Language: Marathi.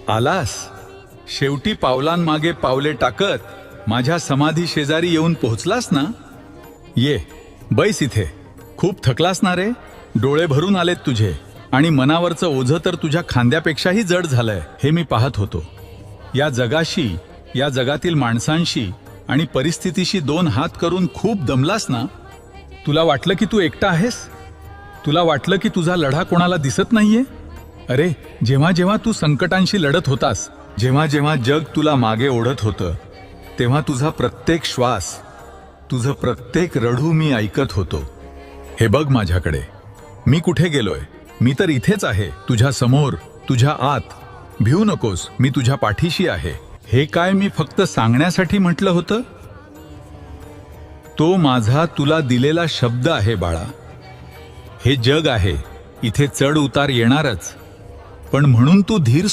आलास शेवटी पावलांमागे पावले टाकत माझ्या समाधी शेजारी येऊन पोहोचलास ना. ये बैस इथे. खूप थकलास ना रे. डोळे भरून आलेत तुझे आणि मनावरचं ओझं तर तुझ्या खांद्यापेक्षाही जड झालंय हे मी पाहत होतो. या जगाशी, या जगातील माणसांशी आणि परिस्थितीशी दोन हात करून खूप दमलास ना. तुला वाटलं की तू एकटा आहेस. तुला वाटलं की तुझा लढा कोणाला दिसत नाहीये. अरे, जेव्हा जेव्हा तू संकटांशी लढत होतास, जेव्हा जेव्हा जग तुला मागे ओढत होतं, तेव्हा तुझा प्रत्येक श्वास, तुझं प्रत्येक रडू मी ऐकत होतो. हे बघ माझ्याकडे. मी कुठे गेलोय? मी तर इथेच आहे, तुझ्या समोर, तुझ्या आत. भिवू नकोस, मी तुझ्या पाठीशी आहे. हे काय मी फक्त सांगण्यासाठी म्हटलं होतं? तो माझा तुला दिलेला शब्द आहे बाळा. हे जग आहे, इथे चढ उतार येणारच, पण म्हणून तू धीर